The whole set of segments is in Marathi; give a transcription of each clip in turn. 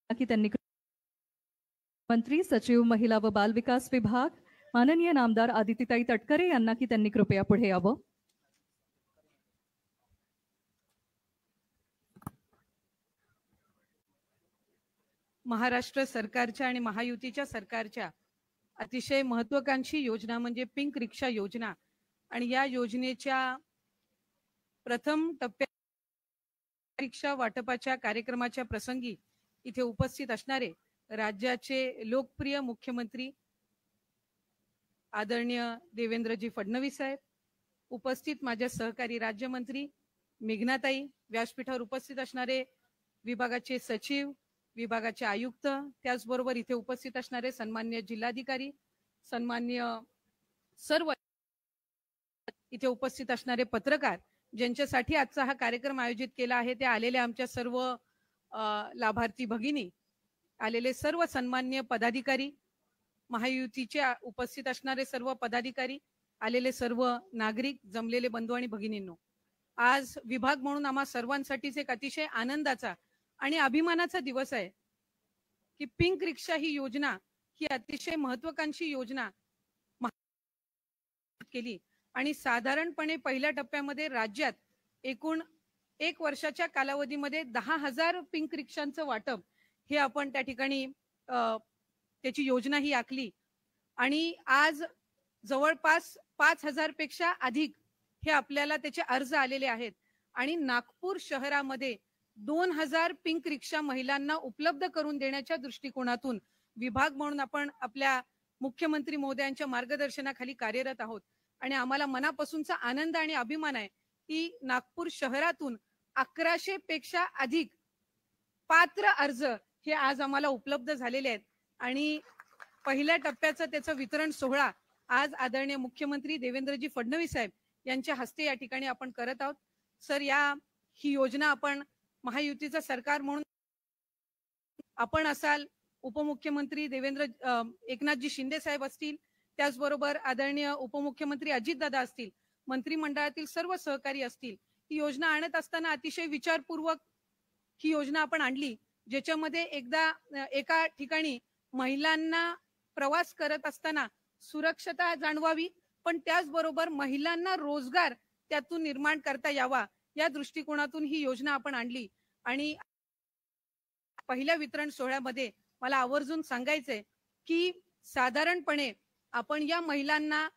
की त्यांनी मंत्री सचिव महिला व बाल विकास विभाग माननीय नामदार आदितीताई तटकरे यांना की त्यांनी कृपया पुढे यावं. महाराष्ट्र सरकारच्या आणि महायुतीच्या सरकारच्या अतिशय महत्त्वाकांक्षी योजना म्हणजे पिंक रिक्षा योजना आणि या योजनेच्या प्रथम टप्प्यात रिक्षा वाटपाच्या कार्यक्रमाच्या प्रसंगी इथे उपस्थित असणारे राज्याचे लोकप्रिय मुख्यमंत्री आदरणीय देवेंद्रजी फडणवीस साहेब, उपस्थित माझे सहकारी राज्यमंत्री मेघनाताई, व्यासपीठावर उपस्थित असणारे विभागाचे सचिव, विभागाचे आयुक्त, त्याचबरोबर इथे उपस्थित असणारे सन्माननीय जिल्हाधिकारी, सन्माननीय सर्व इथे उपस्थित असणारे पत्रकार, ज्यांच्यासाठी आजचा हा कार्यक्रम आयोजित केला आहे, ते आलेले आमच्या सर्व लाभार्थी भगिनी, आलेले सर्व सन्माननीय पदाधिकारी, महायुतीच्या उपस्थित असणारे सर्व पदाधिकारी, आलेले सर्व नागरिक, जमलेले बंधू आणि भगिनींनो, आज विभाग म्हणून आम्हा सर्वांसाठीच एक अतिशय आनंदाचा आणि अभिमानाचा दिवस आहे की पिंक रिक्षा ही योजना ही अतिशय महत्त्वाकांक्षी योजना केली आणि साधारणपणे पहिल्या टप्प्यामध्ये राज्यात एकूण 1 वर्षाच्या कालावधीमध्ये 10,000 पिंक रिक्षांचं वाटप हे आपण त्या ठिकाणी त्याची योजना ही आखली आणि आज जवळपास 5,000 पेक्षा अधिक हे आपल्याला त्याचे अर्ज आलेले आहेत आणि नागपूर शहरामध्ये 2,000 पिंक रिक्षा महिलांना उपलब्ध करून देण्याच्या दृष्टिकोनातून विभाग म्हणून आपण आपल्या मुख्यमंत्री महोदयांच्या मार्गदर्शनाखाली कार्यरत आहोत आणि आम्हाला मनापासूनचा आनंद आणि अभिमान आहे की नागपूर शहरातून 1100 पेक्षा अधिक पात्र अर्ज हे आज आम्हाला उपलब्ध झालेले आहेत आणि पहिल्या टप्प्याचा त्याचं वितरण सोहळा आज आदरणीय मुख्यमंत्री देवेंद्रजी फडणवीस साहेब यांच्या हस्ते या ठिकाणी आपण करत आहोत. सर, ही योजना आपण महायुतीचं सरकार म्हणून आपण असाल, उपमुख्यमंत्री एकनाथजी शिंदे साहेब असतील, त्याचबरोबर आदरणीय उपमुख्यमंत्री अजितदादा असतील, मंत्रिमंडळातील सर्व सहकारी असतील, ही योजना आणत असताना अतिशय विचारपूर्वक ही योजना आपण आणली, ज्याच्यामध्ये एका ठिकाणी महिलांना प्रवास करत असताना सुरक्षता जाणवावी, पण त्याचबरोबर महिलांना रोजगार त्यातून निर्माण करता यावा या दृष्टिकोनातून ही योजना आपण आणली. आणि पहिल्या वितरण सोहळ्यामध्ये मला आवर्जून सांगायचंय की साधारणपणे आपण या महिलांना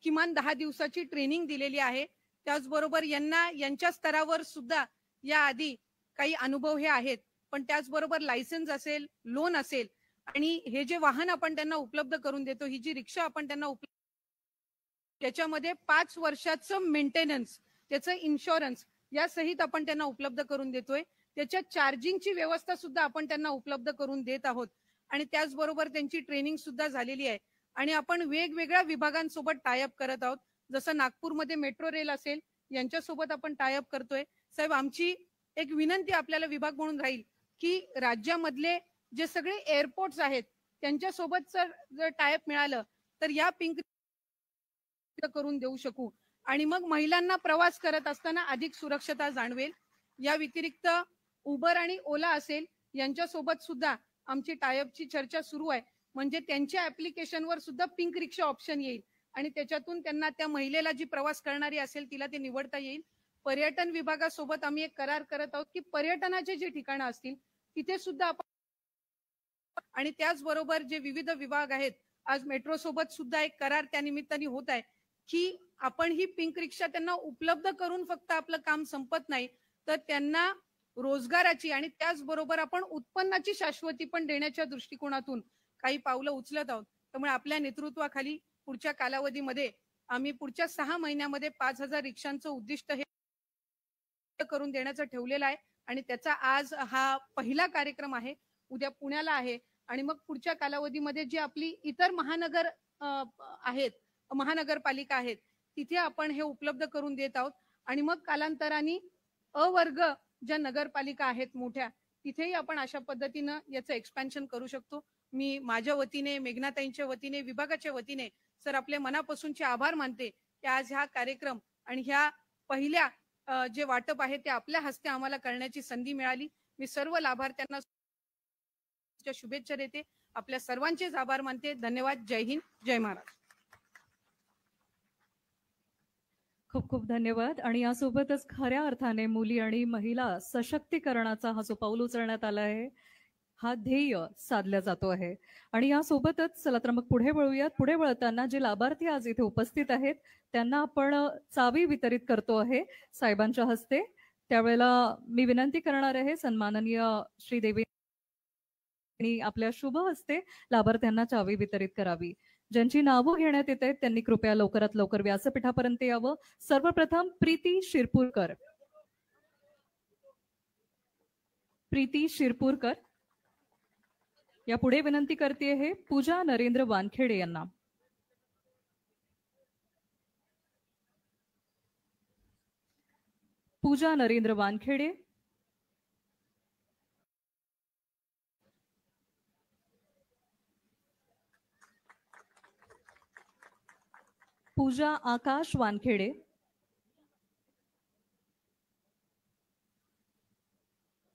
किमान 10 दिवसाची ट्रेनिंग दिलेली आहे. त्याचबरोबर यांच्या स्तरावर सुद्धा या आधी काही अनुभव हे आहेत, पण त्याचबरोबर लायसन्स असेल, लोन असेल आणि हे जे वाहन आपण त्यांना उपलब्ध करून देतो, ही जी रिक्षा आपण त्यांना त्याच्यामध्ये 5 वर्षाचं मेंटेनन्स, त्याचं इन्शुरन्स या सहित आपण त्यांना उपलब्ध करून देतोय. त्याच्या चार्जिंगची व्यवस्था सुद्धा आपण त्यांना उपलब्ध करून देत आहोत आणि त्याचबरोबर त्यांची ट्रेनिंग सुद्धा झालेली आहे आणि आपण वेगवेगळ्या विभागांसोबत टायअप करत आहोत. जसं नागपूरमध्ये मेट्रो रेल असेल, यांच्यासोबत आपण टायअप करतोय. साहेब, आमची एक विनंती आपल्याला विभाग म्हणून राहील की राज्यामधले जे सगळे एअरपोर्ट्स आहेत त्यांच्यासोबत जर टायअप मिळालं तर या पिंक करून देऊ शकू आणि मग महिलांना प्रवास करत असताना अधिक सुरक्षता जाणवेल. या व्यतिरिक्त उबर आणि ओला असेल, यांच्यासोबत सुद्धा आमची टायअपची चर्चा सुरू आहे, म्हणजे त्यांच्या ऍप्लिकेशनवर सुद्धा पिंक रिक्षा ऑप्शन येईल आणि त्याच्यातून त्यांना त्या महिलेला जी प्रवास करणारी असेल तिला ते निवडता येईल. पर्यटन विभागासोबत आम्ही एक करार करत आहोत की पर्यटनाचे जे ठिकाणं असतील तिथे सुद्धा आपण आणि त्याचबरोबर जे विविध विभाग आहेत, आज मेट्रो सोबत सुद्धा एक करार त्या निमित्ताने होत आहे की आपण ही पिंक रिक्षा त्यांना उपलब्ध करून फक्त आपलं काम संपत नाही, तर त्यांना रोजगाराची आणि त्याचबरोबर आपण उत्पन्नाची शाश्वती पण देण्याच्या दृष्टिकोनातून काही पावलं उचलत आहोत. त्यामुळे आपल्या नेतृत्वाखाली पुढच्या कालावधीमध्ये आम्ही पुढच्या 6 महिन्यामध्ये 5,000 रिक्षांचं उद्दिष्ट हे करून देण्याचं ठेवलेलं आहे आणि त्याचा आज हा पहिला कार्यक्रम आहे. उद्या पुण्याला आहे आणि मग पुढच्या कालावधीमध्ये जी आपली इतर महानगरपालिका आहेत तिथे आपण हे उपलब्ध करून देत आहोत आणि मग कालांतराने अवर्ग ज्या नगरपालिका आहेत मोठ्या, तिथेही आपण अशा पद्धतीनं याचं एक्सपॅन्शन करू शकतो. मी माझ्या वतीने, मेघनाताईंच्या वतीने, विभागाच्या वतीने सर आपले मनापासूनचे आभार मानते की आज हा कार्यक्रम आणि ह्या पहिल्या जे वाटप आहे ते आपल्या हस्ते आम्हाला करण्याची संधी मिळाली. मी सर्व लाभार्थ्यांना शुभेच्छा देते. आपल्या सर्वांचेच आभार मानते. धन्यवाद. जय हिंद, जय महाराष्ट्र. खूप खूप धन्यवाद. आणि यासोबतच खऱ्या अर्थाने मुली आणि महिला सशक्तीकरणाचा हा जो पाऊल उचलण्यात आला आहे, हा ध्येय साधला जातो आहे. आणि यासोबतच चला तर मग पुढे वळूयात. पुढे वळताना जे लाभार्थी आज इथे उपस्थित आहेत त्यांना आपण चावी वितरित करतो आहे साहेबांच्या हस्ते. त्यावेळेला मी विनंती करणार आहे सन्माननीय श्री देवेंद्र आपल्या शुभ हस्ते लाभार्थ्यांना चावी वितरित करावी. ज्यांची नावं घेण्यात येत आहेत त्यांनी कृपया लवकरात लवकर व्यासपीठापर्यंत यावं. सर्वप्रथम प्रीती शिरपूरकर. प्रीती शिरपूरकर यापुढे विनंती करते आहे पूजा नरेंद्र वानखेडे यांना. पूजा नरेंद्र वानखेडे. पूजा आकाश वानखेडे.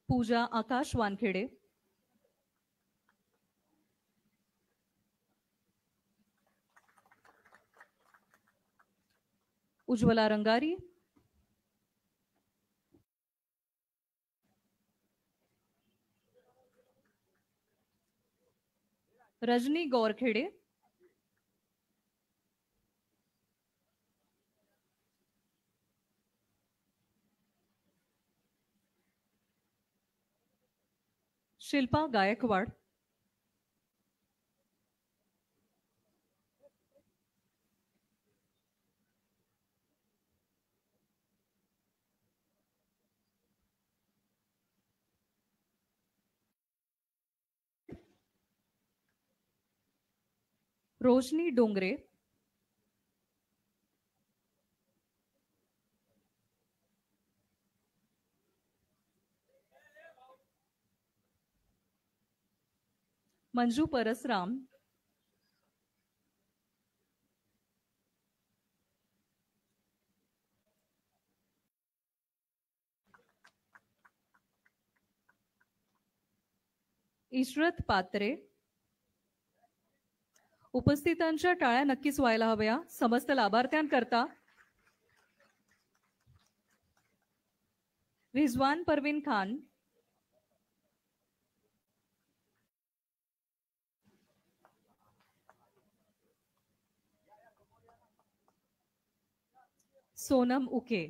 पूजा आकाश वानखेडे. उज्ज्वला रंगारी. रजनी गौरखेडे. शिल्पा गायकवाड. रोशनी डोंगरे. मंजू परसराम. इशरत पात्रे. उपस्थितांच्या टाळ्या नक्कीच व्हायला हव्या समस्त लाभार्थ्यांकरता. रिजवान परवीन खान. सोनम उके.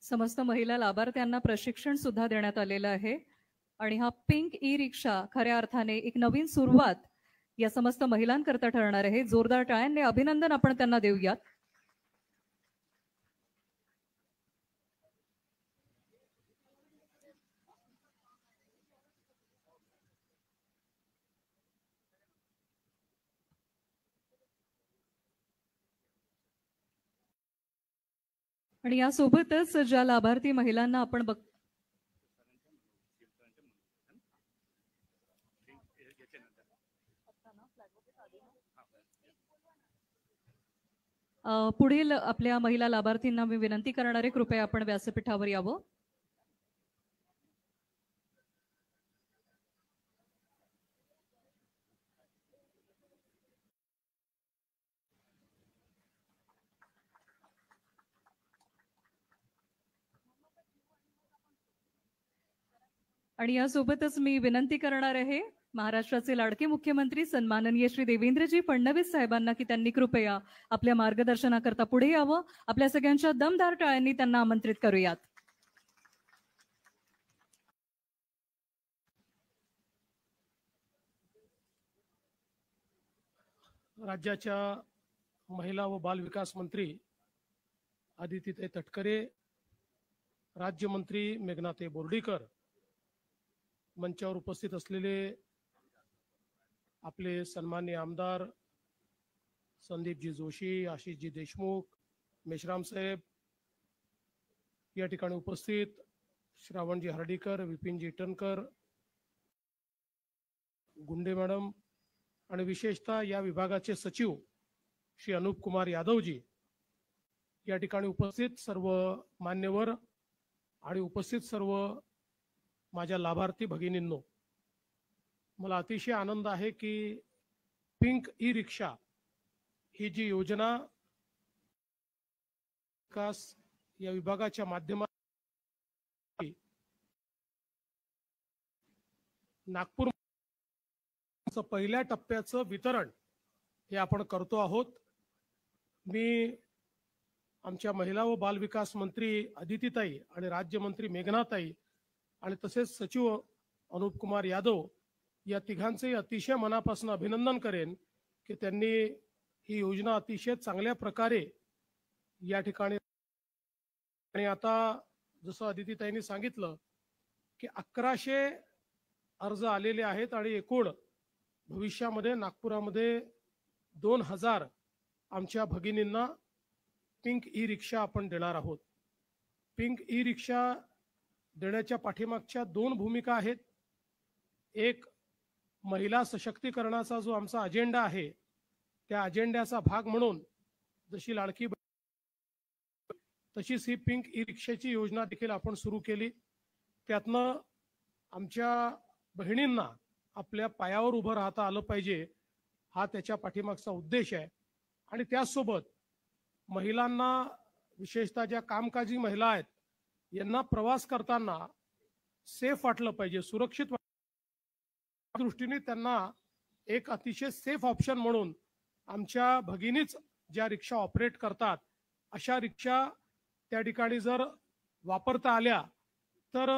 समस्त महिला लाभार्थ्यांना प्रशिक्षण सुद्धा देण्यात आलेलं आहे. आणि हा पिंक ई रिक्षा खऱ्या अर्थाने एक नवीन सुरुवात या समस्त महिलांकरता ठरणार आहे. जोरदार टाळ्यांनी अभिनंदन आपण त्यांना देऊयात. आणि यासोबतच ज्या लाभार्थी महिलांना आपण पुढील आपल्या महिला लाभार्थींना मी विनंती करणारे कृपया आपण व्यासपीठावर यावं. आणि यासोबतच मी विनंती करणार आहे महाराष्ट्राचे लाडके मुख्यमंत्री सन्माननीय श्री देवेंद्रजी फडणवीस साहेबांना की त्यांनी कृपया आपल्या मार्गदर्शनाकरता पुढे यावं. आपल्या सगळ्यांच्या दमदार टाळ्यांनी त्यांना आमंत्रित करूयात. राज्याच्या महिला व बाल विकास मंत्री आदितीताई तटकरे, राज्यमंत्री मेघनाताई बोर्डीकर, मंचावर उपस्थित असलेले आपले सन्माननीय आमदार संदीपजी जोशी, आशिषजी देशमुख, मेश्राम साहेब या ठिकाणी उपस्थित, श्रावणजी हर्डीकर, विपिनजी इटनकर, गुंडे मॅडम आणि विशेषतः या विभागाचे सचिव श्री अनूप कुमार यादवजी या ठिकाणी उपस्थित सर्व मान्यवर आणि उपस्थित सर्व माझ्या लाभार्थी भगिनींनो, मला अतिशय आनंद आहे की पिंक ई रिक्षा ही जी योजना विकास या विभागाच्या माध्यमातून नागपूर पहिल्या टप्प्याचं वितरण हे आपण करतो आहोत. मी आमच्या महिला व बाल विकास मंत्री अदितीताई आणि राज्यमंत्री मेघनाताई आणि तसेच सचिव अनूप कुमार यादव या तिघांचे अतिशय मनापासून अभिनंदन करेन की त्यांनी ही योजना अतिशय चांगल्या प्रकारे या ठिकाणी, आणि आता जसं अदितीताईंनी सांगितलं की 1100 अर्ज आलेले आहेत आणि एकूण भविष्यामध्ये नागपुरामध्ये 2000 आमच्या भगिनींना पिंक ई रिक्षा आपण देणार आहोत. पिंक ई रिक्षा देण्याच्या पाठीमागच्या 2 भूमिका आहेत. एक, महिला सशक्तीकरणाचा जो आमचा अजेंडा आहे त्या अजेंड्याचा भाग म्हणून जशी लाडकी तशीच ही पिंक ई रिक्षाची योजना देखील आपण सुरू केली. त्यातनं आमच्या बहिणींना आपल्या पायावर उभं राहता आलं पाहिजे हा त्याच्या पाठीमागचा उद्देश आहे. आणि त्याचसोबत महिलांना, विशेषतः ज्या कामकाजी महिला आहेत यांना प्रवास करताना सेफ वाटलं पाहिजे, सुरक्षित दृष्टीने त्यांना एक अतिशय सेफ ऑप्शन म्हणून आमच्या भगिनीच ज्या रिक्षा ऑपरेट करतात अशा रिक्षा त्या ठिकाणी जर वापरता आल्या तर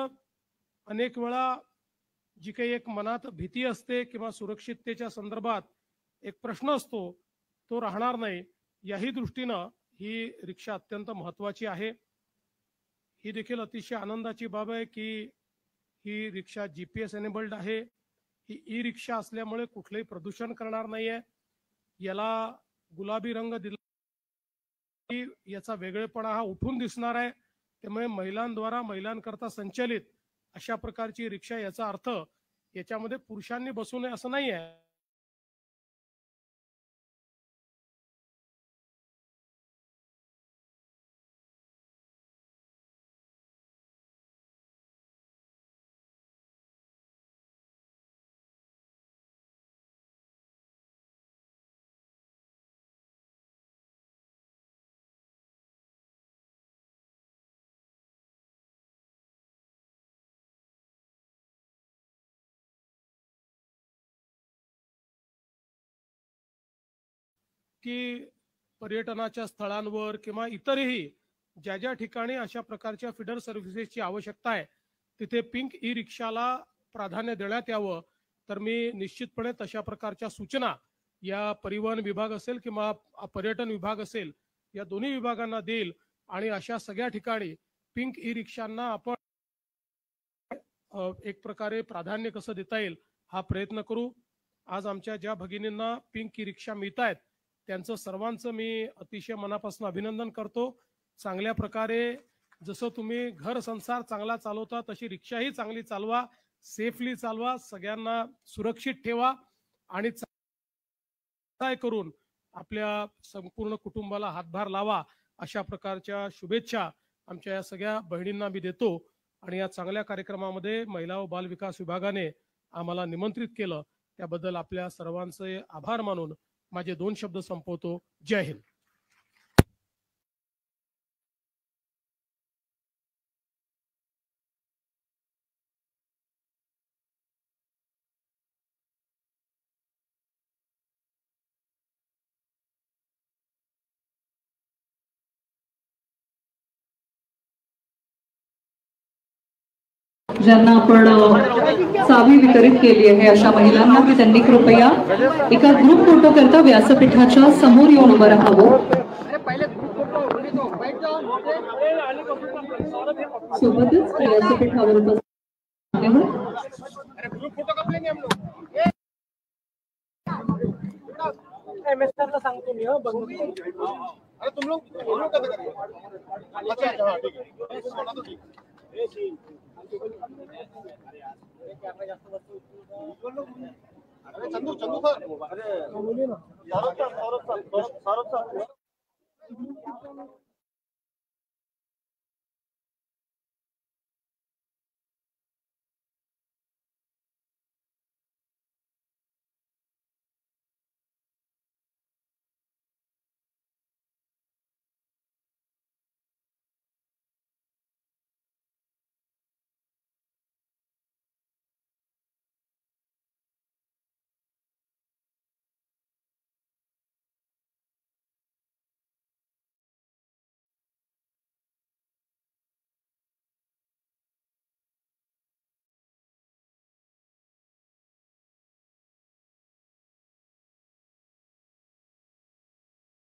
अनेक वेळा जी काही एक मनात भीती असते किंवा सुरक्षिततेच्या संदर्भात एक प्रश्न असतो तो राहणार नाही. याही दृष्टीनं ही रिक्षा अत्यंत महत्त्वाची आहे. ही देखील अतिशय आनंदाची बाब आहे की ही रिक्षा GPS एनेबल्ड आहे. ही ई रिक्षा असल्यामुळे कुठलंही प्रदूषण करणार नाहीये. याला गुलाबी रंग दिला, याचा वेगळेपणा हा उठून दिसणार आहे. त्यामुळे महिलांद्वारा महिलांकरता संचलित अशा प्रकारची रिक्षा, याचा अर्थ याच्यामध्ये पुरुषांनी बसू नये असं नाही आहे. की पर्यटनाच्या स्थळांवर किंवा इतरही ज्या ज्या ठिकाणी अशा प्रकारच्या फीडर सर्व्हिसेसची आवश्यकता आहे तिथे पिंक ई रिक्षाला प्राधान्य देण्यात यावं. तर मी निश्चितपणे तशा प्रकारच्या सूचना या परिवहन विभाग असेल किंवा पर्यटन विभाग असेल या दोन्ही विभागांना देईल आणि अशा सगळ्या ठिकाणी पिंक ई रिक्षांना आपण एक प्रकारे प्राधान्य कसं देता येईल हा प्रयत्न करू. आज आमच्या ज्या भगिनींना पिंक ई रिक्षा मिळत आहेत त्यांचं सर्वांचं मी अतिशय मनापासून अभिनंदन करतो. चांगल्या प्रकारे जसं तुम्ही घर संसार चांगला चालवता तशी रिक्षाही चांगली चालवा, सेफली चालवा, सगळ्यांना सुरक्षित ठेवा आणि करून आपल्या संपूर्ण कुटुंबाला हातभार लावा अशा प्रकारच्या शुभेच्छा आमच्या या सगळ्या बहिणींना मी देतो. आणि या चांगल्या कार्यक्रमामध्ये महिला व बाल विकास विभागाने आम्हाला निमंत्रित केलं त्याबद्दल आपल्या सर्वांचे आभार मानून माझे 2 शब्द संपवतो. जय हिंद. ज्यांना आपण चावी वितरित केली आहे अशा महिलांना की त्यांनी कृपया एका ग्रुप फोटो करता व्यासपीठाच्या समोर येऊन उभं राहावं. सोबतच व्यासपीठावर उपस्थित एमएसआर ला सांगतो मी बंद. अरे तुम लोग कैसे करेंगे? अच्छा अच्छा हाँ, ठीक है अरे चंदू चंदू सर बोलिए ना. सौरभ सर